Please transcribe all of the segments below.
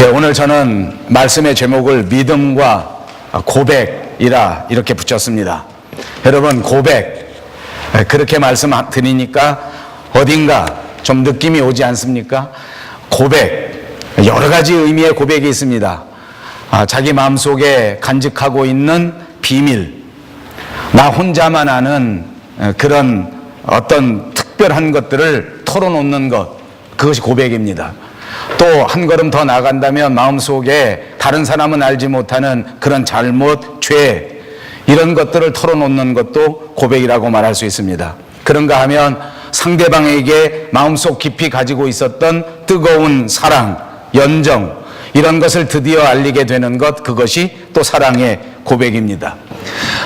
오늘 저는 말씀의 제목을 믿음과 고백이라 이렇게 붙였습니다. 여러분, 고백 그렇게 말씀드리니까 어딘가 좀 느낌이 오지 않습니까? 고백, 여러 가지 의미의 고백이 있습니다. 자기 마음속에 간직하고 있는 비밀, 나 혼자만 아는 그런 어떤 특별한 것들을 털어놓는 것, 그것이 고백입니다. 또 한 걸음 더 나아간다면 마음속에 다른 사람은 알지 못하는 그런 잘못, 죄, 이런 것들을 털어놓는 것도 고백이라고 말할 수 있습니다. 그런가 하면 상대방에게 마음속 깊이 가지고 있었던 뜨거운 사랑, 연정, 이런 것을 드디어 알리게 되는 것, 그것이 또 사랑의 고백입니다.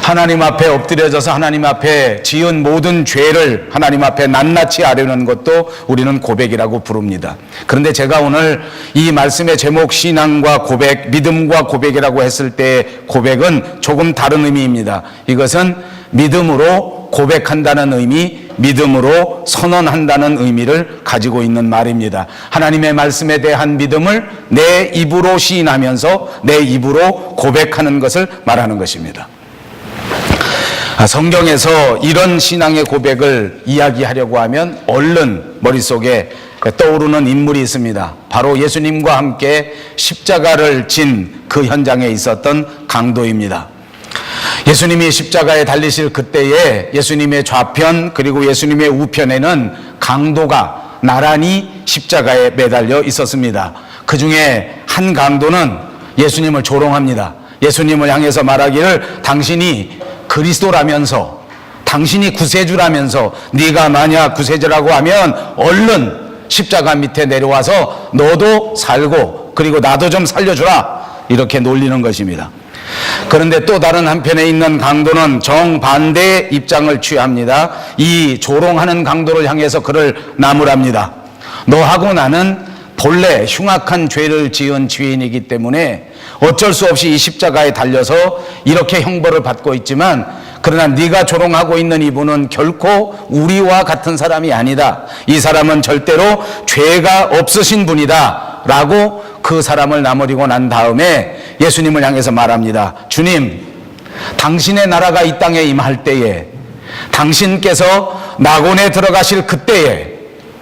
하나님 앞에 엎드려져서 하나님 앞에 지은 모든 죄를 하나님 앞에 낱낱이 아뢰는 것도 우리는 고백이라고 부릅니다. 그런데 제가 오늘 이 말씀의 제목 신앙과 고백, 믿음과 고백이라고 했을 때 고백은 조금 다른 의미입니다. 이것은 믿음으로 고백한다는 의미, 믿음으로 선언한다는 의미를 가지고 있는 말입니다. 하나님의 말씀에 대한 믿음을 내 입으로 시인하면서 내 입으로 고백하는 것을 말하는 것입니다. 성경에서 이런 신앙의 고백을 이야기하려고 하면 얼른 머릿속에 떠오르는 인물이 있습니다. 바로 예수님과 함께 십자가를 진 그 현장에 있었던 강도입니다. 예수님이 십자가에 달리실 그때에 예수님의 좌편 그리고 예수님의 우편에는 강도가 나란히 십자가에 매달려 있었습니다. 그 중에 한 강도는 예수님을 조롱합니다. 예수님을 향해서 말하기를 당신이 그리스도라면서, 당신이 구세주라면서, 네가 만약 구세주라고 하면 얼른 십자가 밑에 내려와서 너도 살고 그리고 나도 좀 살려주라, 이렇게 놀리는 것입니다. 그런데 또 다른 한편에 있는 강도는 정반대의 입장을 취합니다. 이 조롱하는 강도를 향해서 그를 나무랍니다. 너하고 나는 본래 흉악한 죄를 지은 죄인이기 때문에 어쩔 수 없이 이 십자가에 달려서 이렇게 형벌을 받고 있지만, 그러나 네가 조롱하고 있는 이분은 결코 우리와 같은 사람이 아니다. 이 사람은 절대로 죄가 없으신 분이다 라고 그 사람을 나무리고 난 다음에 예수님을 향해서 말합니다. 주님, 당신의 나라가 이 땅에 임할 때에, 당신께서 낙원에 들어가실 그때에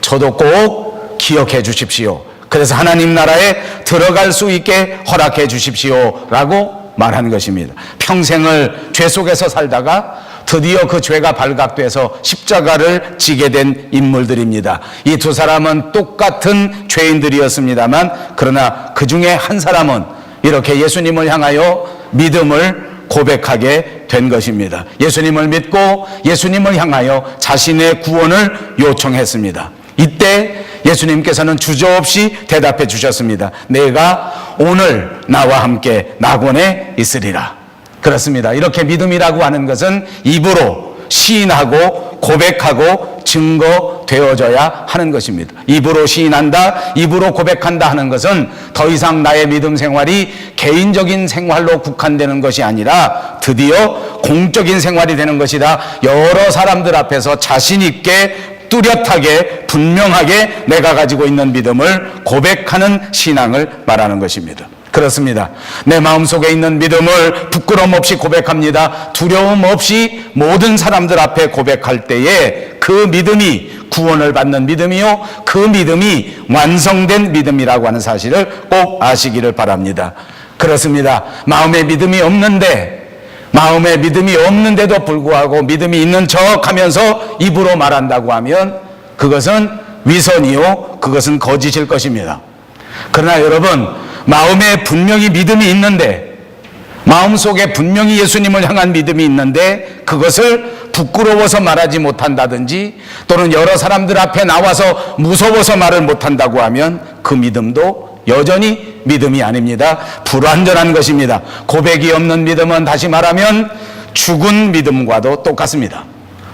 저도 꼭 기억해 주십시오. 그래서 하나님 나라에 들어갈 수 있게 허락해 주십시오 라고 말하는 것입니다. 평생을 죄 속에서 살다가 드디어 그 죄가 발각돼서 십자가를 지게 된 인물들입니다. 이 두 사람은 똑같은 죄인들이었습니다만, 그러나 그 중에 한 사람은 이렇게 예수님을 향하여 믿음을 고백하게 된 것입니다. 예수님을 믿고 예수님을 향하여 자신의 구원을 요청했습니다. 이때 예수님께서는 주저없이 대답해 주셨습니다. 내가 오늘 나와 함께 낙원에 있으리라. 그렇습니다. 이렇게 믿음이라고 하는 것은 입으로 시인하고 고백하고 증거되어져야 하는 것입니다. 입으로 시인한다, 입으로 고백한다 하는 것은 더 이상 나의 믿음 생활이 개인적인 생활로 국한되는 것이 아니라 드디어 공적인 생활이 되는 것이다. 여러 사람들 앞에서 자신 있게 뚜렷하게 분명하게 내가 가지고 있는 믿음을 고백하는 신앙을 말하는 것입니다. 그렇습니다. 내 마음속에 있는 믿음을 부끄러움 없이 고백합니다. 두려움 없이 모든 사람들 앞에 고백할 때에 그 믿음이 구원을 받는 믿음이요, 그 믿음이 완성된 믿음이라고 하는 사실을 꼭 아시기를 바랍니다. 그렇습니다. 마음에 믿음이 없는데도 불구하고 믿음이 있는 척 하면서 입으로 말한다고 하면 그것은 위선이요, 그것은 거짓일 것입니다. 그러나 여러분, 마음에 분명히 믿음이 있는데, 마음속에 분명히 예수님을 향한 믿음이 있는데 그것을 부끄러워서 말하지 못한다든지, 또는 여러 사람들 앞에 나와서 무서워서 말을 못한다고 하면 그 믿음도 여전히 믿음이 아닙니다. 불완전한 것입니다. 고백이 없는 믿음은 다시 말하면 죽은 믿음과도 똑같습니다.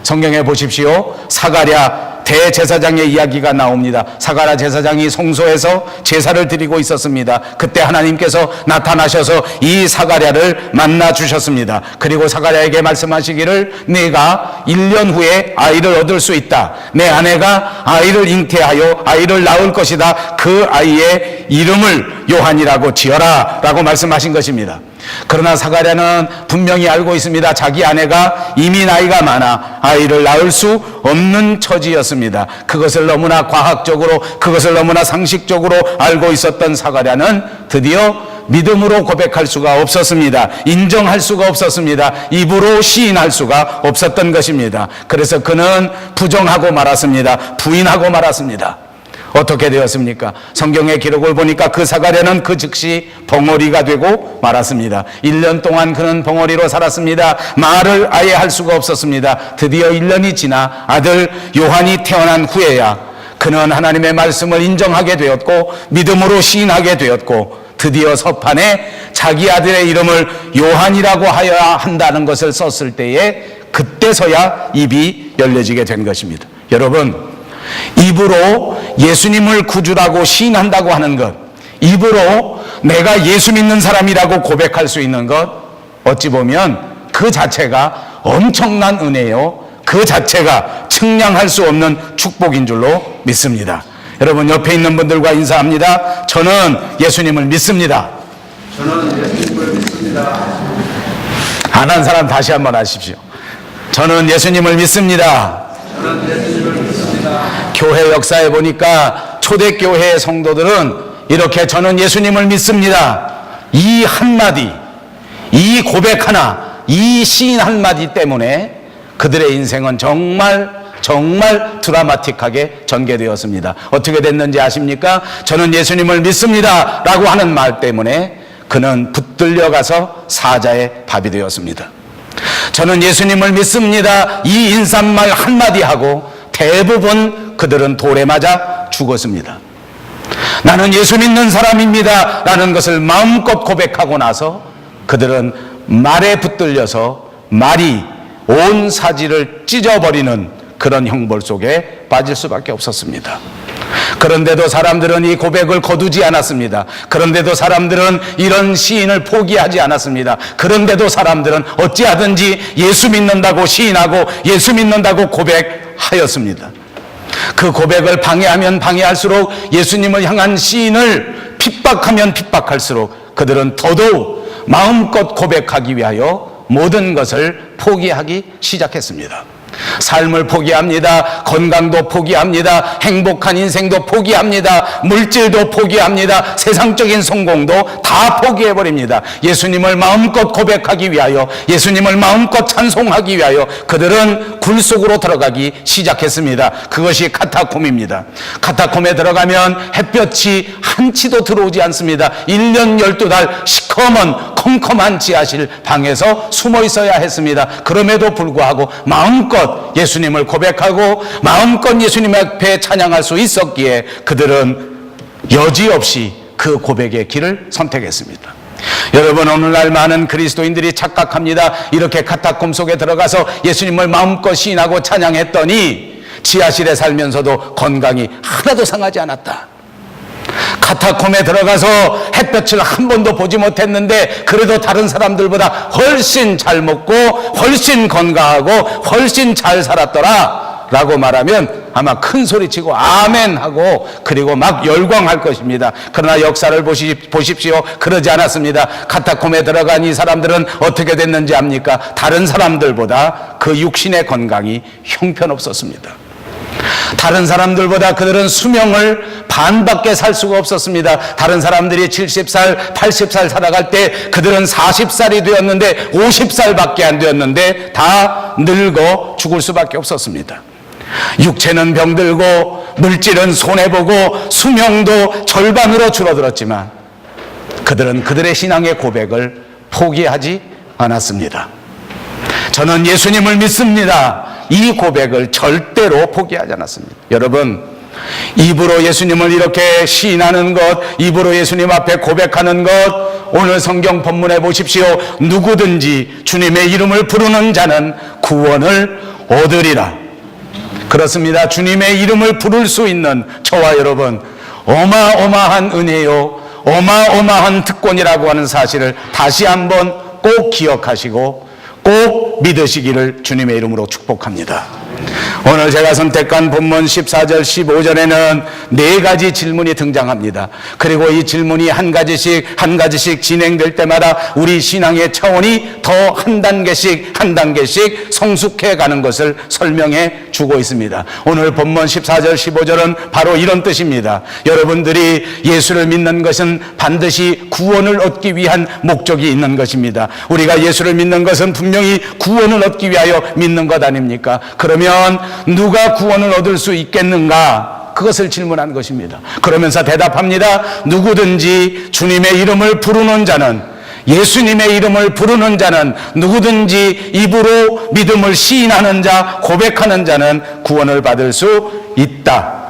성경에 보십시오. 사가랴 대제사장의 이야기가 나옵니다. 사가랴 제사장이 성소에서 제사를 드리고 있었습니다. 그때 하나님께서 나타나셔서 이 사가랴를 만나 주셨습니다. 그리고 사가랴에게 말씀하시기를 네가 1년 후에 아이를 얻을 수 있다. 내 아내가 아이를 잉태하여 아이를 낳을 것이다. 그 아이의 이름을 요한이라고 지어라 라고 말씀하신 것입니다. 그러나 사가랴는 분명히 알고 있습니다. 자기 아내가 이미 나이가 많아 아이를 낳을 수 없는 처지였습니다. 그것을 너무나 과학적으로, 그것을 너무나 상식적으로 알고 있었던 사가랴는 드디어 믿음으로 고백할 수가 없었습니다. 인정할 수가 없었습니다. 입으로 시인할 수가 없었던 것입니다. 그래서 그는 부정하고 말았습니다. 부인하고 말았습니다. 어떻게 되었습니까? 성경의 기록을 보니까 그 사가랴는 그 즉시 벙어리가 되고 말았습니다. 1년 동안 그는 벙어리로 살았습니다. 말을 아예 할 수가 없었습니다. 드디어 1년이 지나 아들 요한이 태어난 후에야 그는 하나님의 말씀을 인정하게 되었고 믿음으로 시인하게 되었고 드디어 서판에 자기 아들의 이름을 요한이라고 하여야 한다는 것을 썼을 때에 그때서야 입이 열려지게 된 것입니다. 여러분, 입으로 예수님을 구주라고 시인한다고 하는 것, 입으로 내가 예수 믿는 사람이라고 고백할 수 있는 것, 어찌 보면 그 자체가 엄청난 은혜요, 그 자체가 측량할 수 없는 축복인 줄로 믿습니다. 여러분, 옆에 있는 분들과 인사합니다. 저는 예수님을 믿습니다. 저는 예수님을 믿습니다. 안 한 사람 다시 한번 하십시오. 저는 예수님을 믿습니다. 저는 예수님을 믿습니다. 교회 역사에 보니까 초대교회의 성도들은 이렇게 저는 예수님을 믿습니다, 이 한마디, 이 고백 하나, 이 시인 한마디 때문에 그들의 인생은 정말 드라마틱하게 전개되었습니다. 어떻게 됐는지 아십니까? 저는 예수님을 믿습니다 라고 하는 말 때문에 그는 붙들려가서 사자의 밥이 되었습니다. 저는 예수님을 믿습니다, 이 인사말 한마디 하고 대부분 그들은 돌에 맞아 죽었습니다. 나는 예수 믿는 사람입니다 라는 것을 마음껏 고백하고 나서 그들은 말에 붙들려서 말이 온 사지를 찢어버리는 그런 형벌 속에 빠질 수밖에 없었습니다. 그런데도 사람들은 이 고백을 거두지 않았습니다. 그런데도 사람들은 이런 시인을 포기하지 않았습니다. 그런데도 사람들은 어찌하든지 예수 믿는다고 시인하고 예수 믿는다고 고백하였습니다. 그 고백을 방해하면 방해할수록, 예수님을 향한 시인을 핍박하면 핍박할수록 그들은 더더욱 마음껏 고백하기 위하여 모든 것을 포기하기 시작했습니다. 삶을 포기합니다. 건강도 포기합니다. 행복한 인생도 포기합니다. 물질도 포기합니다. 세상적인 성공도 다 포기해버립니다. 예수님을 마음껏 고백하기 위하여, 예수님을 마음껏 찬송하기 위하여 그들은 굴 속으로 들어가기 시작했습니다. 그것이 카타콤입니다. 카타콤에 들어가면 햇볕이 한치도 들어오지 않습니다. 1년 12달 시커먼 컴컴한 지하실 방에서 숨어 있어야 했습니다. 그럼에도 불구하고 마음껏 예수님을 고백하고 마음껏 예수님 앞에 찬양할 수 있었기에 그들은 여지없이 그 고백의 길을 선택했습니다. 여러분, 오늘날 많은 그리스도인들이 착각합니다. 이렇게 카타콤 속에 들어가서 예수님을 마음껏 시인하고 찬양했더니 지하실에 살면서도 건강이 하나도 상하지 않았다. 카타콤에 들어가서 햇볕을 한 번도 보지 못했는데 그래도 다른 사람들보다 훨씬 잘 먹고 훨씬 건강하고 훨씬 잘 살았더라 라고 말하면 아마 큰 소리치고 아멘 하고 그리고 막 열광할 것입니다. 그러나 역사를 보십시오. 그러지 않았습니다. 카타콤에 들어간 이 사람들은 어떻게 됐는지 압니까? 다른 사람들보다 그 육신의 건강이 형편없었습니다. 다른 사람들보다 그들은 수명을 반밖에 살 수가 없었습니다. 다른 사람들이 70살, 80살 살아갈 때 그들은 40살이 되었는데 50살밖에 안 되었는데 다 늙어 죽을 수밖에 없었습니다. 육체는 병들고 물질은 손해보고 수명도 절반으로 줄어들었지만 그들은 그들의 신앙의 고백을 포기하지 않았습니다. 저는 예수님을 믿습니다. 이 고백을 절대로 포기하지 않았습니다. 여러분, 입으로 예수님을 이렇게 시인하는 것, 입으로 예수님 앞에 고백하는 것, 오늘 성경 본문에 보십시오. 누구든지 주님의 이름을 부르는 자는 구원을 얻으리라. 그렇습니다. 주님의 이름을 부를 수 있는 저와 여러분, 어마어마한 은혜요, 어마어마한 특권이라고 하는 사실을 다시 한번 꼭 기억하시고 꼭 믿으시기를 주님의 이름으로 축복합니다. 오늘 제가 선택한 본문 14절 15절에는 네 가지 질문이 등장합니다. 그리고 이 질문이 한 가지씩 진행될 때마다 우리 신앙의 차원이 더 한 단계씩 성숙해 가는 것을 설명해 주고 있습니다. 오늘 본문 14절 15절은 바로 이런 뜻입니다. 여러분들이 예수를 믿는 것은 반드시 구원을 얻기 위한 목적이 있는 것입니다. 우리가 예수를 믿는 것은 분명히 구원을 얻기 위하여 믿는 것 아닙니까? 그러면 누가 구원을 얻을 수 있겠는가? 그것을 질문한 것입니다. 그러면서 대답합니다. 누구든지 주님의 이름을 부르는 자는, 예수님의 이름을 부르는 자는, 누구든지 입으로 믿음을 시인하는 자, 고백하는 자는 구원을 받을 수 있다.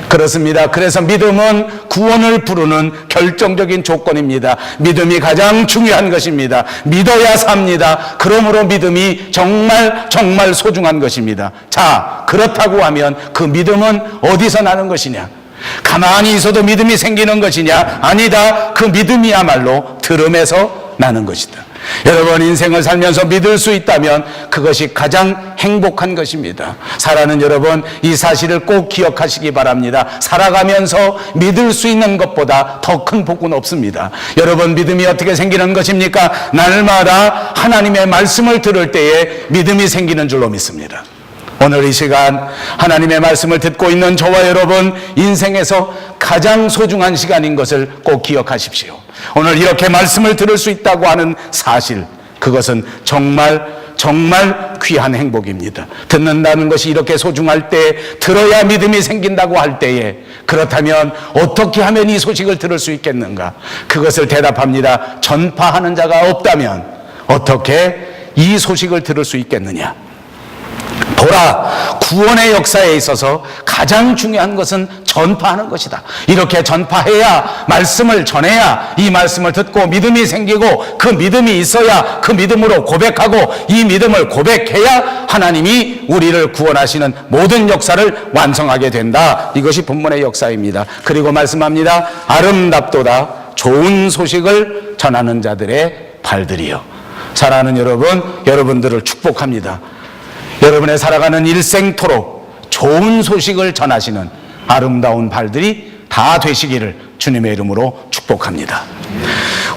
그렇습니다. 그래서 믿음은 구원을 부르는 결정적인 조건입니다. 믿음이 가장 중요한 것입니다. 믿어야 삽니다. 그러므로 믿음이 정말 소중한 것입니다. 자, 그렇다고 하면 그 믿음은 어디서 나는 것이냐? 가만히 있어도 믿음이 생기는 것이냐? 아니다. 그 믿음이야말로 들음에서 나는 것이다. 여러분, 인생을 살면서 믿을 수 있다면 그것이 가장 행복한 것입니다. 사랑하는 여러분, 이 사실을 꼭 기억하시기 바랍니다. 살아가면서 믿을 수 있는 것보다 더 큰 복은 없습니다. 여러분, 믿음이 어떻게 생기는 것입니까? 날마다 하나님의 말씀을 들을 때에 믿음이 생기는 줄로 믿습니다. 오늘 이 시간 하나님의 말씀을 듣고 있는 저와 여러분, 인생에서 가장 소중한 시간인 것을 꼭 기억하십시오. 오늘 이렇게 말씀을 들을 수 있다고 하는 사실, 그것은 정말 귀한 행복입니다. 듣는다는 것이 이렇게 소중할 때, 들어야 믿음이 생긴다고 할 때에, 그렇다면 어떻게 하면 이 소식을 들을 수 있겠는가? 그것을 대답합니다. 전파하는 자가 없다면 어떻게 이 소식을 들을 수 있겠느냐? 보라, 구원의 역사에 있어서 가장 중요한 것은 전파하는 것이다. 이렇게 전파해야, 말씀을 전해야, 이 말씀을 듣고 믿음이 생기고, 그 믿음이 있어야 그 믿음으로 고백하고, 이 믿음을 고백해야 하나님이 우리를 구원하시는 모든 역사를 완성하게 된다. 이것이 본문의 역사입니다. 그리고 말씀합니다. 아름답도다 좋은 소식을 전하는 자들의 발들이요. 사랑하는 여러분, 여러분들을 축복합니다. 여러분의 살아가는 일생토록 좋은 소식을 전하시는 아름다운 발들이 다 되시기를 주님의 이름으로 축복합니다.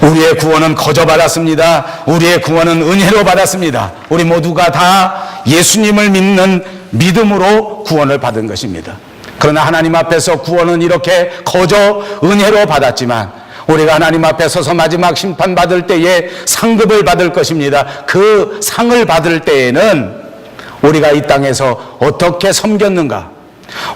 우리의 구원은 거저 받았습니다. 우리의 구원은 은혜로 받았습니다. 우리 모두가 다 예수님을 믿는 믿음으로 구원을 받은 것입니다. 그러나 하나님 앞에서 구원은 이렇게 거저 은혜로 받았지만, 우리가 하나님 앞에 서서 마지막 심판받을 때에 상급을 받을 것입니다. 그 상을 받을 때에는 우리가 이 땅에서 어떻게 섬겼는가,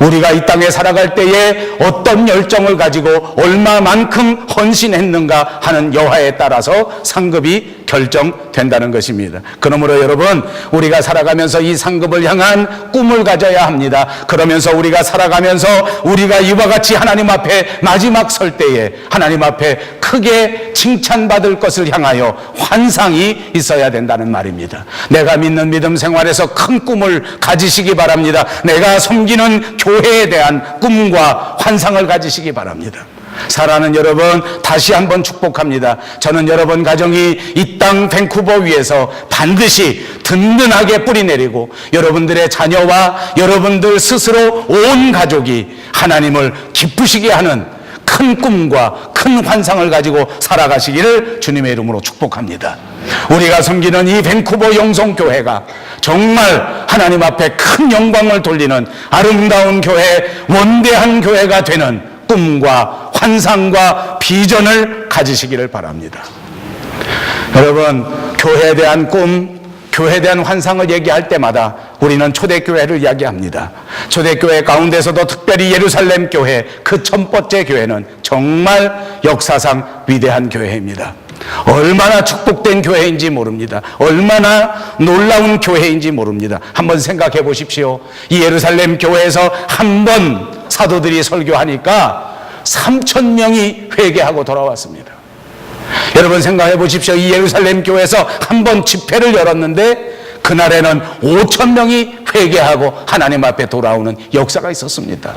우리가 이 땅에 살아갈 때에 어떤 열정을 가지고 얼마만큼 헌신했는가 하는 여하에 따라서 상급이 결정된다는 것입니다. 그러므로 여러분, 우리가 살아가면서 이 상급을 향한 꿈을 가져야 합니다. 그러면서 우리가 살아가면서 우리가 이와 같이 하나님 앞에 마지막 설 때에 하나님 앞에 크게 칭찬받을 것을 향하여 환상이 있어야 된다는 말입니다. 내가 믿는 믿음 생활에서 큰 꿈을 가지시기 바랍니다. 내가 섬기는 교회에 대한 꿈과 환상을 가지시기 바랍니다. 사랑하는 여러분, 다시 한번 축복합니다. 저는 여러분 가정이 이 땅 밴쿠버 위에서 반드시 든든하게 뿌리내리고, 여러분들의 자녀와 여러분들 스스로 온 가족이 하나님을 기쁘시게 하는 큰 꿈과 큰 환상을 가지고 살아가시기를 주님의 이름으로 축복합니다. 우리가 섬기는 이 밴쿠버 영성교회가 정말 하나님 앞에 큰 영광을 돌리는 아름다운 교회, 원대한 교회가 되는 꿈과 환상과 비전을 가지시기를 바랍니다. 여러분, 교회에 대한 꿈, 교회에 대한 환상을 얘기할 때마다 우리는 초대교회를 이야기합니다. 초대교회 가운데서도 특별히 예루살렘 교회, 그 첫 번째 교회는 정말 역사상 위대한 교회입니다. 얼마나 축복된 교회인지 모릅니다. 얼마나 놀라운 교회인지 모릅니다. 한번 생각해 보십시오. 이 예루살렘 교회에서 한 번 사도들이 설교하니까 3,000명이 회개하고 돌아왔습니다. 여러분 생각해 보십시오. 이 예루살렘 교회에서 한 번 집회를 열었는데 그날에는 5,000명이 회개하고 하나님 앞에 돌아오는 역사가 있었습니다.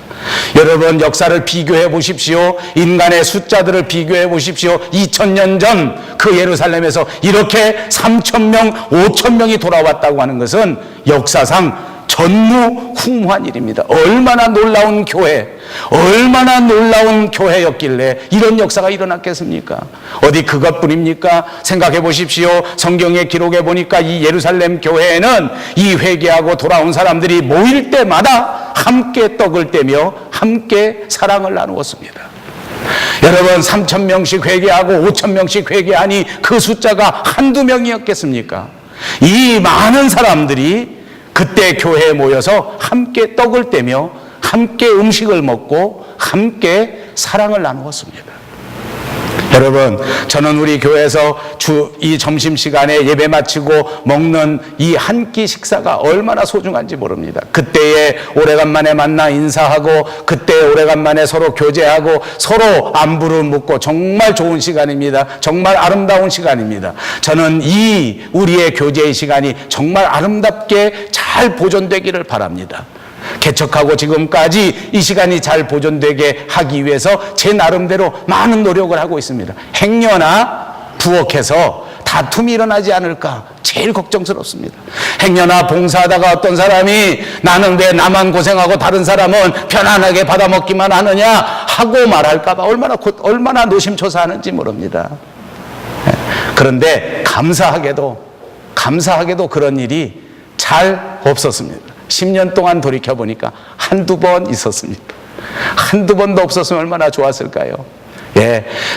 여러분, 역사를 비교해 보십시오. 인간의 숫자들을 비교해 보십시오. 2000년 전 그 예루살렘에서 이렇게 3,000명, 5,000명이 돌아왔다고 하는 것은 역사상 전무후무한 일입니다. 얼마나 놀라운 교회, 얼마나 놀라운 교회였길래 이런 역사가 일어났겠습니까? 어디 그것뿐입니까? 생각해 보십시오. 성경에 기록해 보니까 이 예루살렘 교회에는 이 회개하고 돌아온 사람들이 모일 때마다 함께 떡을 떼며 함께 사랑을 나누었습니다. 여러분, 3,000명씩 회개하고 5,000명씩 회개하니 그 숫자가 한두 명이었겠습니까? 이 많은 사람들이 그때 교회에 모여서 함께 떡을 떼며 함께 음식을 먹고 함께 사랑을 나누었습니다. 여러분, 저는 우리 교회에서 이 점심시간에 예배 마치고 먹는 이 한 끼 식사가 얼마나 소중한지 모릅니다. 그때에 오래간만에 만나 인사하고 그때 오래간만에 서로 교제하고 서로 안부를 묻고 정말 좋은 시간입니다. 정말 아름다운 시간입니다. 저는 이 우리의 교제의 시간이 정말 아름답게 잘 보존되기를 바랍니다. 개척하고 지금까지 이 시간이 잘 보존되게 하기 위해서 제 나름대로 많은 노력을 하고 있습니다. 행여나 부엌에서 다툼이 일어나지 않을까 제일 걱정스럽습니다. 행여나 봉사하다가 어떤 사람이 나는 왜 나만 고생하고 다른 사람은 편안하게 받아먹기만 하느냐 하고 말할까 봐 얼마나 노심초사하는지 모릅니다. 그런데 감사하게도 그런 일이 잘 없었습니다. 10년 동안 돌이켜보니까 한두 번 있었습니다. 한두 번도 없었으면 얼마나 좋았을까요?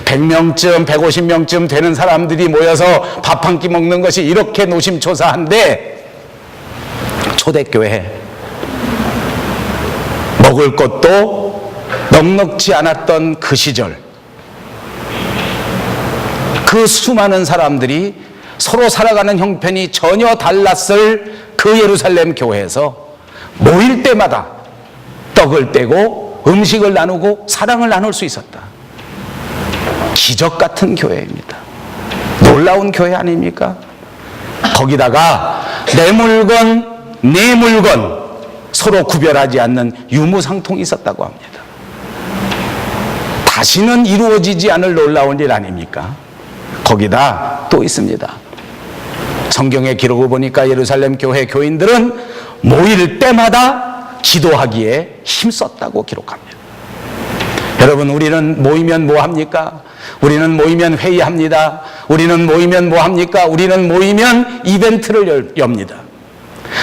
100명쯤, 150명쯤 되는 사람들이 모여서 밥 한 끼 먹는 것이 이렇게 노심초사한데, 초대교회 먹을 것도 넉넉지 않았던 그 시절, 그 수많은 사람들이 서로 살아가는 형편이 전혀 달랐을 그 예루살렘 교회에서 모일 때마다 떡을 떼고 음식을 나누고 사랑을 나눌 수 있었다. 기적 같은 교회입니다. 놀라운 교회 아닙니까? 거기다가 내 물건 서로 구별하지 않는 유무상통이 있었다고 합니다. 다시는 이루어지지 않을 놀라운 일 아닙니까? 거기다 또 있습니다. 성경의 기록을 보니까 예루살렘 교회 교인들은 모일 때마다 기도하기에 힘썼다고 기록합니다. 여러분, 우리는 모이면 뭐 합니까? 우리는 모이면 회의합니다. 우리는 모이면 뭐 합니까? 우리는 모이면 이벤트를 엽니다.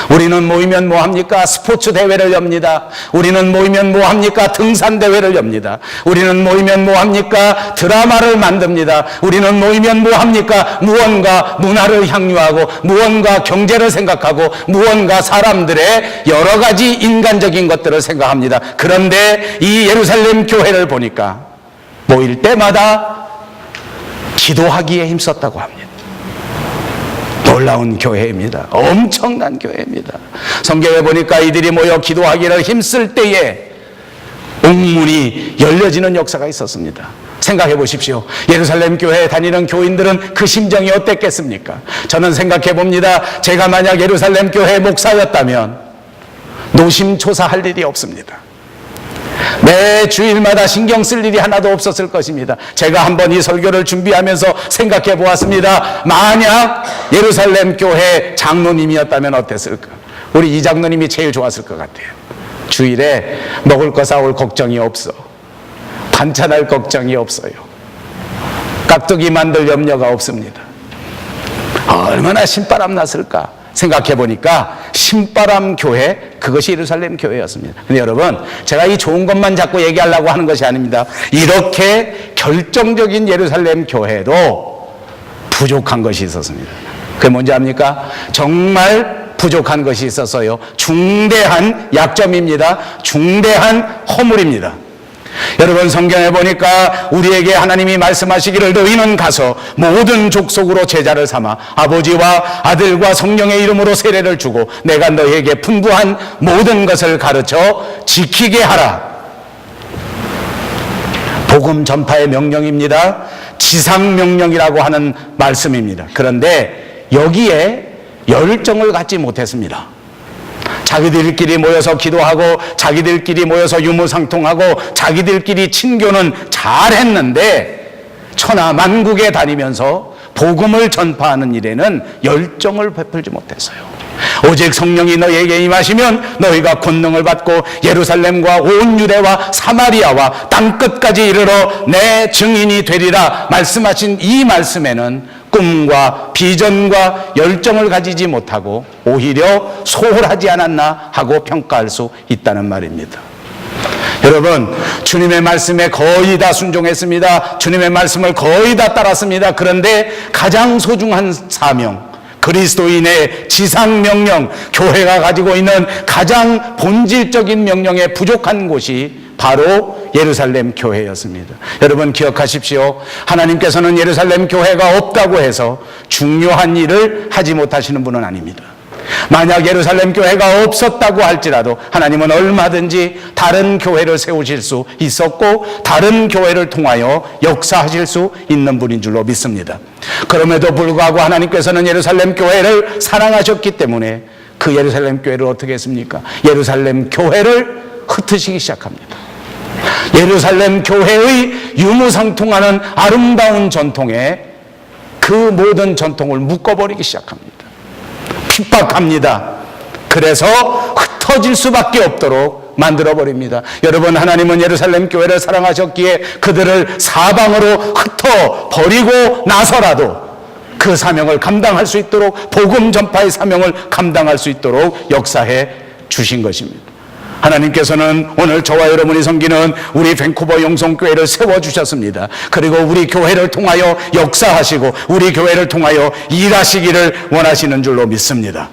우리는 모이면 뭐 합니까? 스포츠 대회를 엽니다. 우리는 모이면 뭐 합니까? 등산 대회를 엽니다. 우리는 모이면 뭐 합니까? 드라마를 만듭니다. 우리는 모이면 뭐 합니까? 무언가 문화를 향유하고 무언가 경제를 생각하고 무언가 사람들의 여러 가지 인간적인 것들을 생각합니다. 그런데 이 예루살렘 교회를 보니까 모일 때마다 기도하기에 힘썼다고 합니다. 놀라운 교회입니다. 엄청난 교회입니다. 성경에 보니까 이들이 모여 기도하기를 힘쓸 때에 옥문이 열려지는 역사가 있었습니다. 생각해 보십시오. 예루살렘 교회에 다니는 교인들은 그 심정이 어땠겠습니까? 저는 생각해 봅니다. 제가 만약 예루살렘 교회 목사였다면 노심초사할 일이 없습니다. 매 주일마다 신경 쓸 일이 하나도 없었을 것입니다. 제가 한번 이 설교를 준비하면서 생각해 보았습니다. 만약 예루살렘 교회 장로님이었다면 어땠을까? 우리 이 장로님이 제일 좋았을 것 같아요. 주일에 먹을 거 사올 걱정이 없어. 반찬할 걱정이 없어요. 깍두기 만들 염려가 없습니다. 얼마나 신바람 났을까 생각해 보니까 신바람 교회, 그것이 예루살렘 교회였습니다. 근데 여러분, 제가 이 좋은 것만 자꾸 얘기하려고 하는 것이 아닙니다. 이렇게 결정적인 예루살렘 교회도 부족한 것이 있었습니다. 그게 뭔지 압니까? 정말 부족한 것이 있었어요. 중대한 약점입니다. 중대한 허물입니다. 여러분, 성경에 보니까 우리에게 하나님이 말씀하시기를 너희는 가서 모든 족속으로 제자를 삼아 아버지와 아들과 성령의 이름으로 세례를 주고 내가 너희에게 분부한 모든 것을 가르쳐 지키게 하라. 복음 전파의 명령입니다. 지상명령이라고 하는 말씀입니다. 그런데 여기에 열정을 갖지 못했습니다. 자기들끼리 모여서 기도하고 자기들끼리 모여서 유무상통하고 자기들끼리 친교는 잘했는데 천하만국에 다니면서 복음을 전파하는 일에는 열정을 베풀지 못했어요. 오직 성령이 너희에게 임하시면 너희가 권능을 받고 예루살렘과 온 유대와 사마리아와 땅끝까지 이르러 내 증인이 되리라 말씀하신 이 말씀에는 꿈과 비전과 열정을 가지지 못하고 오히려 소홀하지 않았나 하고 평가할 수 있다는 말입니다. 여러분, 주님의 말씀에 거의 다 순종했습니다. 주님의 말씀을 거의 다 따랐습니다. 그런데 가장 소중한 사명, 그리스도인의 지상명령, 교회가 가지고 있는 가장 본질적인 명령에 부족한 곳이 바로 예루살렘 교회였습니다. 여러분 기억하십시오. 하나님께서는 예루살렘 교회가 없다고 해서 중요한 일을 하지 못하시는 분은 아닙니다. 만약 예루살렘 교회가 없었다고 할지라도 하나님은 얼마든지 다른 교회를 세우실 수 있었고 다른 교회를 통하여 역사하실 수 있는 분인 줄로 믿습니다. 그럼에도 불구하고 하나님께서는 예루살렘 교회를 사랑하셨기 때문에 그 예루살렘 교회를 어떻게 했습니까? 예루살렘 교회를 흩으시기 시작합니다. 예루살렘 교회의 유무상통하는 아름다운 전통에 그 모든 전통을 묶어버리기 시작합니다. 핍박합니다. 그래서 흩어질 수밖에 없도록 만들어버립니다. 여러분, 하나님은 예루살렘 교회를 사랑하셨기에 그들을 사방으로 흩어버리고 나서라도 그 사명을 감당할 수 있도록, 복음 전파의 사명을 감당할 수 있도록 역사해 주신 것입니다. 하나님께서는 오늘 저와 여러분이 섬기는 우리 밴쿠버 영성교회를 세워주셨습니다. 그리고 우리 교회를 통하여 역사하시고 우리 교회를 통하여 일하시기를 원하시는 줄로 믿습니다.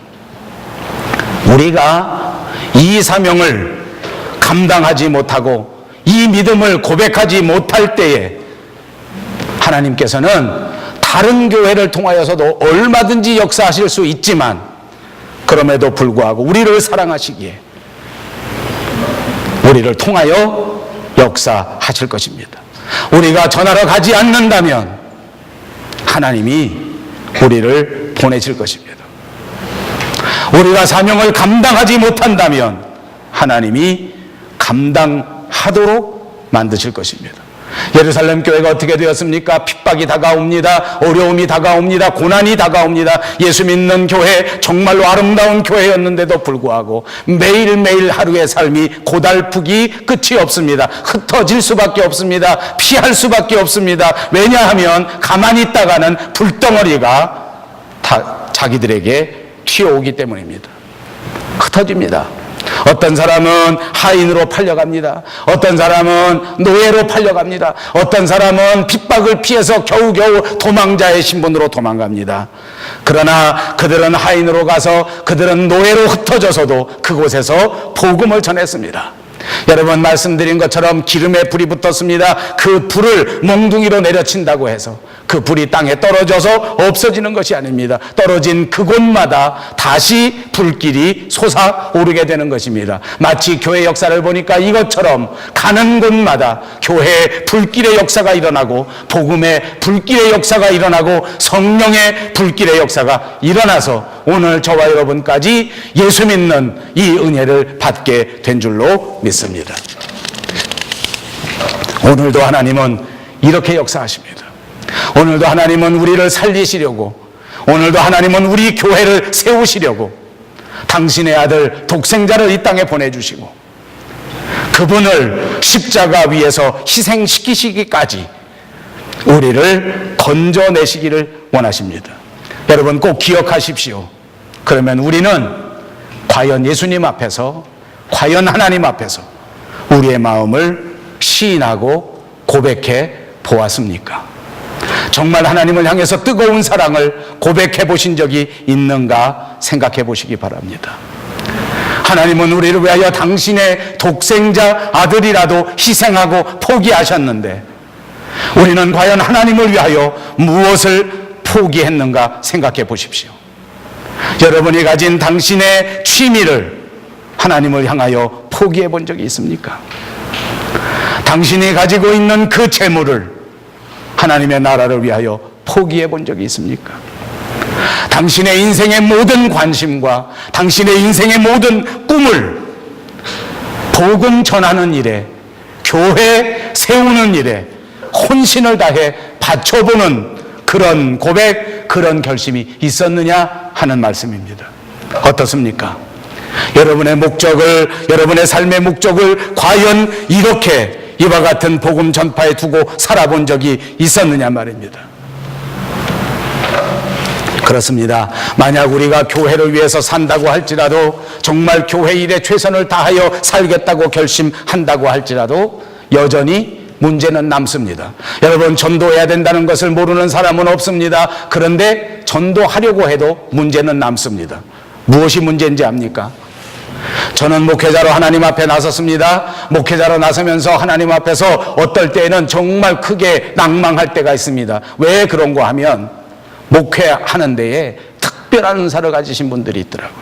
우리가 이 사명을 감당하지 못하고 이 믿음을 고백하지 못할 때에 하나님께서는 다른 교회를 통하여서도 얼마든지 역사하실 수 있지만 그럼에도 불구하고 우리를 사랑하시기에 우리를 통하여 역사하실 것입니다. 우리가 전하러 가지 않는다면 하나님이 우리를 보내실 것입니다. 우리가 사명을 감당하지 못한다면 하나님이 감당하도록 만드실 것입니다. 예루살렘 교회가 어떻게 되었습니까? 핍박이 다가옵니다. 어려움이 다가옵니다. 고난이 다가옵니다. 예수 믿는 교회, 정말로 아름다운 교회였는데도 불구하고 매일매일 하루의 삶이 고달프기 끝이 없습니다. 흩어질 수밖에 없습니다. 피할 수밖에 없습니다. 왜냐하면 가만히 있다가는 불덩어리가 다 자기들에게 튀어오기 때문입니다. 흩어집니다. 어떤 사람은 하인으로 팔려갑니다. 어떤 사람은 노예로 팔려갑니다. 어떤 사람은 핍박을 피해서 겨우겨우 도망자의 신분으로 도망갑니다. 그러나 그들은 하인으로 가서 그들은 노예로 흩어져서도 그곳에서 복음을 전했습니다. 여러분 말씀드린 것처럼 기름에 불이 붙었습니다. 그 불을 몽둥이로 내려친다고 해서 그 불이 땅에 떨어져서 없어지는 것이 아닙니다. 떨어진 그곳마다 다시 불길이 솟아오르게 되는 것입니다. 마치 교회 역사를 보니까 이것처럼 가는 곳마다 교회의 불길의 역사가 일어나고 복음의 불길의 역사가 일어나고 성령의 불길의 역사가 일어나서 오늘 저와 여러분까지 예수 믿는 이 은혜를 받게 된 줄로 믿습니다. 오늘도 하나님은 이렇게 역사하십니다. 오늘도 하나님은 우리를 살리시려고, 오늘도 하나님은 우리 교회를 세우시려고 당신의 아들 독생자를 이 땅에 보내주시고 그분을 십자가 위에서 희생시키시기까지 우리를 건져내시기를 원하십니다. 여러분 꼭 기억하십시오. 그러면 우리는 과연 예수님 앞에서, 과연 하나님 앞에서 우리의 마음을 시인하고 고백해 보았습니까? 정말 하나님을 향해서 뜨거운 사랑을 고백해 보신 적이 있는가 생각해 보시기 바랍니다. 하나님은 우리를 위하여 당신의 독생자 아들이라도 희생하고 포기하셨는데 우리는 과연 하나님을 위하여 무엇을 포기했는가 생각해 보십시오. 여러분이 가진 당신의 취미를 하나님을 향하여 포기해 본 적이 있습니까? 당신이 가지고 있는 그 재물을 하나님의 나라를 위하여 포기해 본 적이 있습니까? 당신의 인생의 모든 관심과 당신의 인생의 모든 꿈을 복음 전하는 일에, 교회 세우는 일에 혼신을 다해 바쳐보는 그런 고백, 그런 결심이 있었느냐 하는 말씀입니다. 어떻습니까? 여러분의 목적을, 여러분의 삶의 목적을 과연 이렇게 이와 같은 복음 전파에 두고 살아본 적이 있었느냐 말입니다. 그렇습니다. 만약 우리가 교회를 위해서 산다고 할지라도, 정말 교회 일에 최선을 다하여 살겠다고 결심한다고 할지라도 여전히 문제는 남습니다. 여러분, 전도해야 된다는 것을 모르는 사람은 없습니다. 그런데 전도하려고 해도 문제는 남습니다. 무엇이 문제인지 압니까? 저는 목회자로 하나님 앞에 나섰습니다. 목회자로 나서면서 하나님 앞에서 어떨 때에는 정말 크게 낭망할 때가 있습니다. 왜 그런가 하면 목회하는 데에 특별한 은사를 가지신 분들이 있더라고요.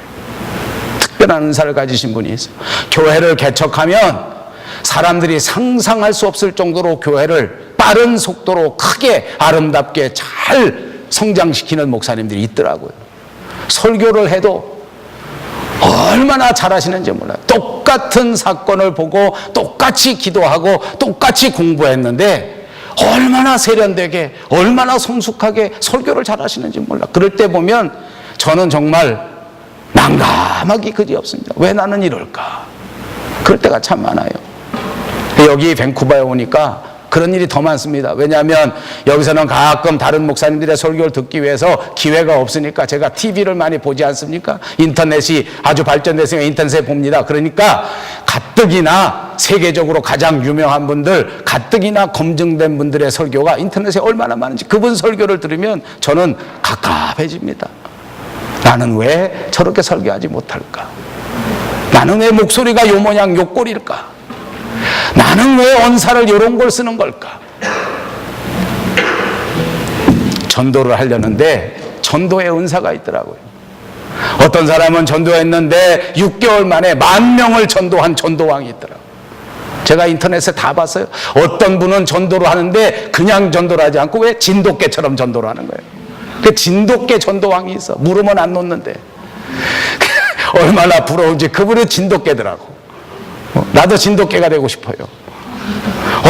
특별한 은사를 가지신 분이 있어요. 교회를 개척하면 사람들이 상상할 수 없을 정도로 교회를 빠른 속도로 크게 아름답게 잘 성장시키는 목사님들이 있더라고요. 설교를 해도 얼마나 잘하시는지 몰라요. 똑같은 사건을 보고 똑같이 기도하고 똑같이 공부했는데 얼마나 세련되게, 얼마나 성숙하게 설교를 잘하시는지 몰라. 그럴 때 보면 저는 정말 난감하기 그지없습니다. 왜 나는 이럴까? 그럴 때가 참 많아요. 여기 밴쿠버에 오니까 그런 일이 더 많습니다. 왜냐하면 여기서는 가끔 다른 목사님들의 설교를 듣기 위해서 기회가 없으니까 제가 TV를 많이 보지 않습니까? 인터넷이 아주 발전됐으니까 인터넷에 봅니다. 그러니까 가뜩이나 세계적으로 가장 유명한 분들, 가뜩이나 검증된 분들의 설교가 인터넷에 얼마나 많은지 그분 설교를 들으면 저는 갑갑해집니다. 나는 왜 저렇게 설교하지 못할까? 나는 왜 목소리가 요 모양 요 꼴일까? 나는 왜 언사를 이런 걸 쓰는 걸까? 전도를 하려는데 전도의 은사가 있더라고요. 어떤 사람은 전도했는데 6개월 만에 10,000명을 전도한 전도왕이 있더라고요. 제가 인터넷에 다 봤어요. 어떤 분은 전도를 하는데 그냥 전도를 하지 않고 왜 진돗개처럼 전도를 하는 거예요. 그 진돗개 전도왕이 있어. 물으면 안 놓는데. 얼마나 부러운지. 그분은 진돗개더라고. 나도 진돗개가 되고 싶어요.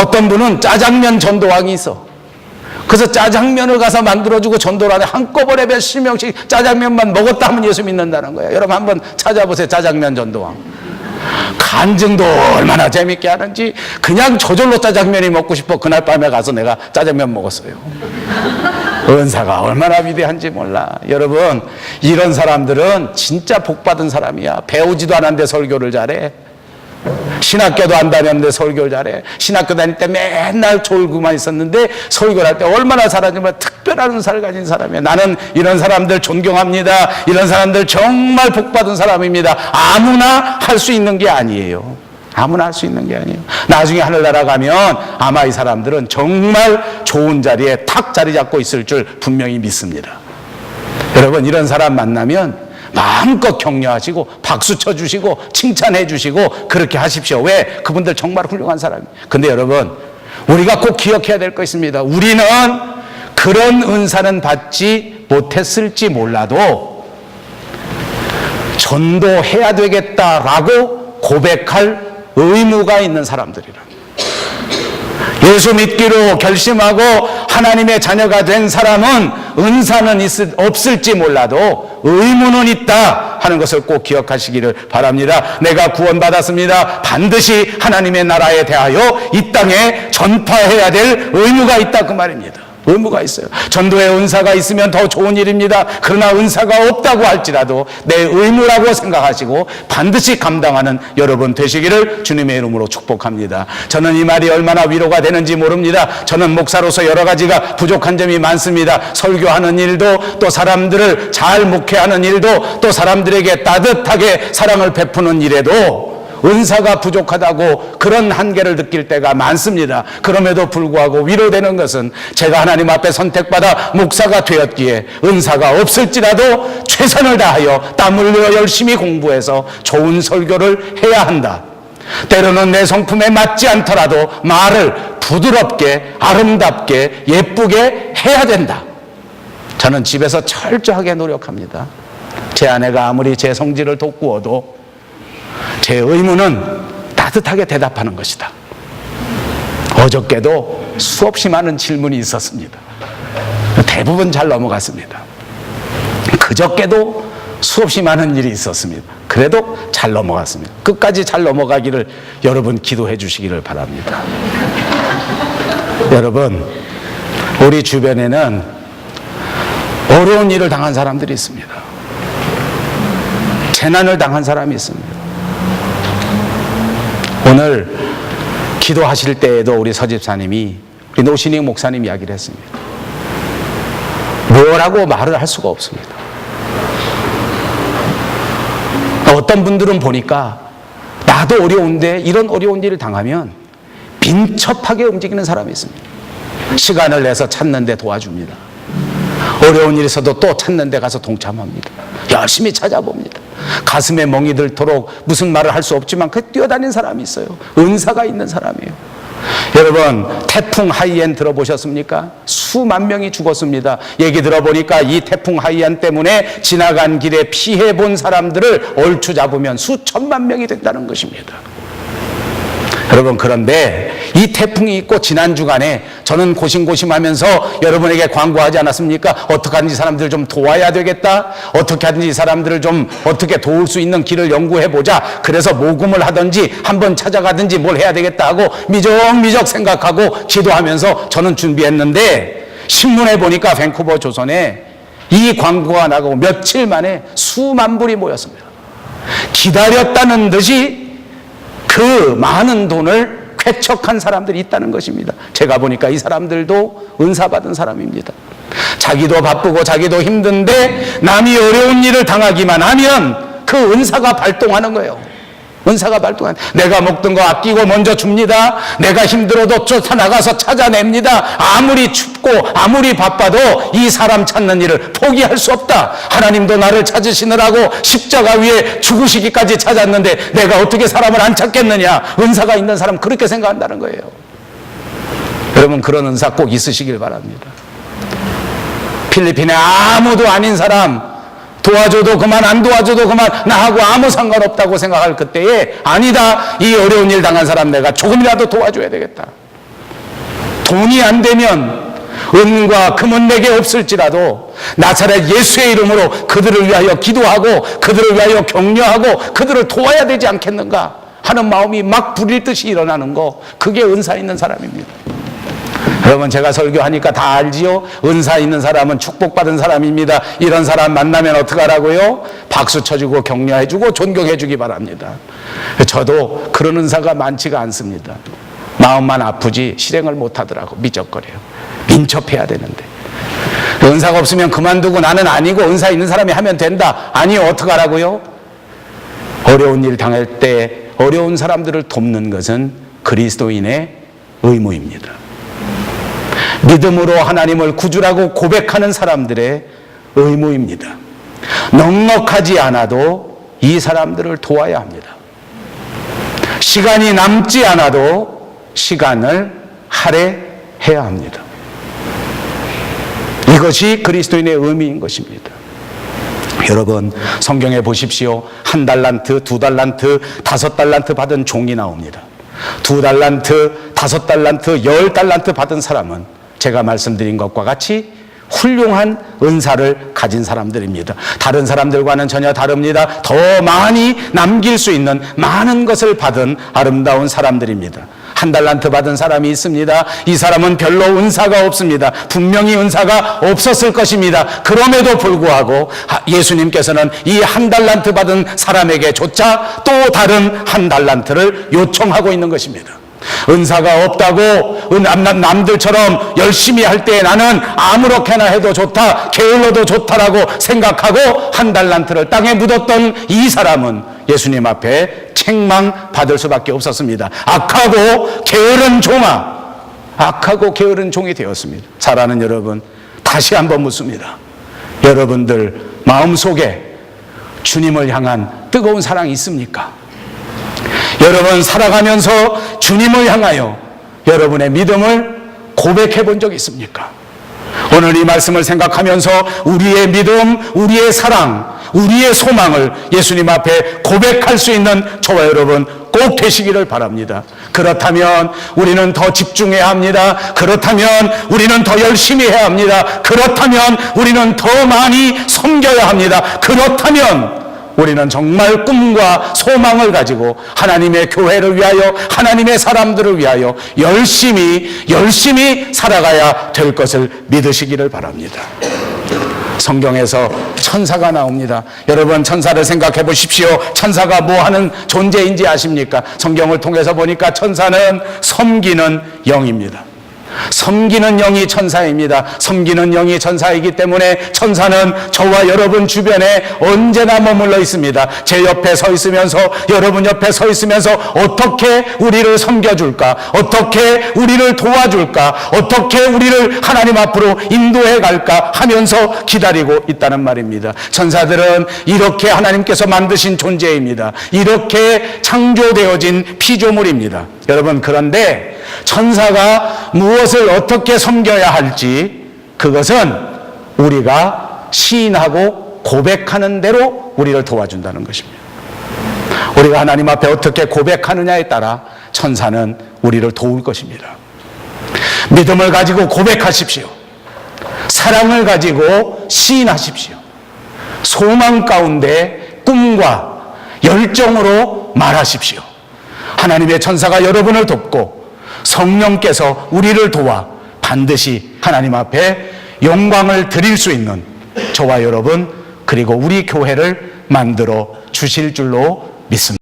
어떤 분은 짜장면 전도왕이 있어. 그래서 짜장면을 가서 만들어주고 전도를 하는데 한꺼번에 몇십 명씩 짜장면만 먹었다 하면 예수 믿는다는 거예요. 여러분 한번 찾아보세요. 짜장면 전도왕. 간증도 얼마나 재밌게 하는지. 그냥 저절로 짜장면이 먹고 싶어. 그날 밤에 가서 내가 짜장면 먹었어요. 은사가 얼마나 위대한지 몰라. 여러분, 이런 사람들은 진짜 복받은 사람이야. 배우지도 않았는데 설교를 잘해. 신학교도 안 다녔는데 설교를 잘해. 신학교 다닐 때 맨날 졸고만 있었는데 설교를 할 때 얼마나 잘하지만 특별한 은사를 가진 사람이에요. 나는 이런 사람들 존경합니다. 이런 사람들 정말 복받은 사람입니다. 아무나 할 수 있는 게 아니에요. 아무나 할 수 있는 게 아니에요. 나중에 하늘나라 가면 아마 이 사람들은 정말 좋은 자리에 탁 자리 잡고 있을 줄 분명히 믿습니다. 여러분, 이런 사람 만나면 마음껏 격려하시고 박수 쳐주시고 칭찬해 주시고 그렇게 하십시오. 왜? 그분들 정말 훌륭한 사람이에요. 근데 여러분, 우리가 꼭 기억해야 될 거 있습니다. 우리는 그런 은사는 받지 못했을지 몰라도 전도해야 되겠다라고 고백할 의무가 있는 사람들이라. 예수 믿기로 결심하고 하나님의 자녀가 된 사람은 은사는 없을지 몰라도 의무는 있다 하는 것을 꼭 기억하시기를 바랍니다. 내가 구원받았습니다. 반드시 하나님의 나라에 대하여 이 땅에 전파해야 될 의무가 있다 그 말입니다. 의무가 있어요. 전도의 은사가 있으면 더 좋은 일입니다. 그러나 은사가 없다고 할지라도 내 의무라고 생각하시고 반드시 감당하는 여러분 되시기를 주님의 이름으로 축복합니다. 저는 이 말이 얼마나 위로가 되는지 모릅니다. 저는 목사로서 여러 가지가 부족한 점이 많습니다. 설교하는 일도, 또 사람들을 잘 목회하는 일도, 또 사람들에게 따뜻하게 사랑을 베푸는 일에도 은사가 부족하다고 그런 한계를 느낄 때가 많습니다. 그럼에도 불구하고 위로되는 것은 제가 하나님 앞에 선택받아 목사가 되었기에 은사가 없을지라도 최선을 다하여 땀 흘려 열심히 공부해서 좋은 설교를 해야 한다. 때로는 내 성품에 맞지 않더라도 말을 부드럽게 아름답게 예쁘게 해야 된다. 저는 집에서 철저하게 노력합니다. 제 아내가 아무리 제 성질을 돋구어도 제 의무는 따뜻하게 대답하는 것이다. 어저께도 수없이 많은 질문이 있었습니다. 대부분 잘 넘어갔습니다. 그저께도 수없이 많은 일이 있었습니다. 그래도 잘 넘어갔습니다. 끝까지 잘 넘어가기를 여러분 기도해 주시기를 바랍니다. 여러분, 우리 주변에는 어려운 일을 당한 사람들이 있습니다. 재난을 당한 사람이 있습니다. 오늘 기도하실 때에도 우리 서집사님이, 우리 노신익 목사님 이야기를 했습니다. 뭐라고 말을 할 수가 없습니다. 어떤 분들은 보니까 나도 어려운데 이런 어려운 일을 당하면 민첩하게 움직이는 사람이 있습니다. 시간을 내서 찾는데 도와줍니다. 어려운 일이 있어도 또 찾는데 가서 동참합니다. 열심히 찾아봅니다. 가슴에 멍이 들도록 무슨 말을 할 수 없지만 그 뛰어다니는 사람이 있어요. 은사가 있는 사람이에요. 여러분, 태풍 하이엔 들어보셨습니까? 수만 명이 죽었습니다. 얘기 들어보니까 이 태풍 하이엔 때문에 지나간 길에 피해본 사람들을 얼추 잡으면 수천만 명이 됐다는 것입니다. 여러분, 그런데 이 태풍이 있고 지난 주간에 저는 고심고심하면서 여러분에게 광고하지 않았습니까? 어떻게 하든지 사람들을 좀 도와야 되겠다. 어떻게 하든지 사람들을 좀 어떻게 도울 수 있는 길을 연구해보자. 그래서 모금을 하든지 한번 찾아가든지 뭘 해야 되겠다 하고 미적미적 생각하고 기도하면서 저는 준비했는데, 신문에 보니까 밴쿠버 조선에 이 광고가 나가고 며칠 만에 수만 불이 모였습니다. 기다렸다는 듯이 그 많은 돈을 쾌척한 사람들이 있다는 것입니다. 제가 보니까 이 사람들도 은사받은 사람입니다. 자기도 바쁘고 자기도 힘든데 남이 어려운 일을 당하기만 하면 그 은사가 발동하는 거예요. 은사가 발동하는, 내가 먹던 거 아끼고 먼저 줍니다. 내가 힘들어도 쫓아나가서 찾아냅니다. 아무리 춥고 아무리 바빠도 이 사람 찾는 일을 포기할 수 없다. 하나님도 나를 찾으시느라고 십자가 위에 죽으시기까지 찾았는데 내가 어떻게 사람을 안 찾겠느냐. 은사가 있는 사람 그렇게 생각한다는 거예요. 여러분, 그런 은사 꼭 있으시길 바랍니다. 필리핀에 아무도 아닌 사람 도와줘도 그만, 안 도와줘도 그만, 나하고 아무 상관없다고 생각할 그때에, 아니다, 이 어려운 일 당한 사람 내가 조금이라도 도와줘야 되겠다. 돈이 안 되면 은과 금은 내게 없을지라도 나사렛 예수의 이름으로 그들을 위하여 기도하고 그들을 위하여 격려하고 그들을 도와야 되지 않겠는가 하는 마음이 막 부릴 듯이 일어나는 거, 그게 은사 있는 사람입니다. 여러분, 제가 설교하니까 다 알지요? 은사 있는 사람은 축복받은 사람입니다. 이런 사람 만나면 어떡하라고요? 박수 쳐주고 격려해주고 존경해주기 바랍니다. 저도 그런 은사가 많지가 않습니다. 마음만 아프지 실행을 못하더라고. 미적거려요. 민첩해야 되는데. 은사가 없으면 그만두고 나는 아니고 은사 있는 사람이 하면 된다. 아니요, 어떡하라고요? 어려운 일 당할 때 어려운 사람들을 돕는 것은 그리스도인의 의무입니다. 믿음으로 하나님을 구주라고 고백하는 사람들의 의무입니다. 넉넉하지 않아도 이 사람들을 도와야 합니다. 시간이 남지 않아도 시간을 할애해야 합니다. 이것이 그리스도인의 의미인 것입니다. 여러분, 성경에 보십시오. 1달란트, 2달란트, 5달란트 받은 종이 나옵니다. 2달란트, 5달란트, 10달란트 받은 사람은 제가 말씀드린 것과 같이 훌륭한 은사를 가진 사람들입니다. 다른 사람들과는 전혀 다릅니다. 더 많이 남길 수 있는 많은 것을 받은 아름다운 사람들입니다. 1달란트 받은 사람이 있습니다. 이 사람은 별로 은사가 없습니다. 분명히 은사가 없었을 것입니다. 그럼에도 불구하고 예수님께서는 이 1달란트 받은 사람에게조차 또 다른 1달란트를 요청하고 있는 것입니다. 은사가 없다고 남들처럼 열심히 할 때 나는 아무렇게나 해도 좋다, 게을러도 좋다라고 생각하고 1달란트를 땅에 묻었던 이 사람은 예수님 앞에 책망받을 수밖에 없었습니다. 악하고 게으른 종아, 악하고 게으른 종이 되었습니다. 사랑하는 여러분, 다시 한번 묻습니다. 여러분들 마음속에 주님을 향한 뜨거운 사랑이 있습니까? 여러분 살아가면서 주님을 향하여 여러분의 믿음을 고백해 본 적 있습니까? 오늘 이 말씀을 생각하면서 우리의 믿음, 우리의 사랑, 우리의 소망을 예수님 앞에 고백할 수 있는 저와 여러분 꼭 되시기를 바랍니다. 그렇다면 우리는 더 집중해야 합니다. 그렇다면 우리는 더 열심히 해야 합니다. 그렇다면 우리는 더 많이 섬겨야 합니다. 그렇다면 우리는 정말 꿈과 소망을 가지고 하나님의 교회를 위하여, 하나님의 사람들을 위하여 열심히 살아가야 될 것을 믿으시기를 바랍니다. 성경에서 천사가 나옵니다. 여러분, 천사를 생각해 보십시오. 천사가 뭐 하는 존재인지 아십니까? 성경을 통해서 보니까 천사는 섬기는 영입니다. 섬기는 영이 천사입니다. 섬기는 영이 천사이기 때문에 천사는 저와 여러분 주변에 언제나 머물러 있습니다. 제 옆에 서 있으면서, 여러분 옆에 서 있으면서 어떻게 우리를 섬겨줄까? 어떻게 우리를 도와줄까? 어떻게 우리를 하나님 앞으로 인도해 갈까? 하면서 기다리고 있다는 말입니다. 천사들은 이렇게 하나님께서 만드신 존재입니다. 이렇게 창조되어진 피조물입니다. 여러분, 그런데 천사가 무엇을 어떻게 섬겨야 할지 그것은 우리가 시인하고 고백하는 대로 우리를 도와준다는 것입니다. 우리가 하나님 앞에 어떻게 고백하느냐에 따라 천사는 우리를 도울 것입니다. 믿음을 가지고 고백하십시오. 사랑을 가지고 시인하십시오. 소망 가운데 꿈과 열정으로 말하십시오. 하나님의 천사가 여러분을 돕고 성령께서 우리를 도와 반드시 하나님 앞에 영광을 드릴 수 있는 저와 여러분, 그리고 우리 교회를 만들어 주실 줄로 믿습니다.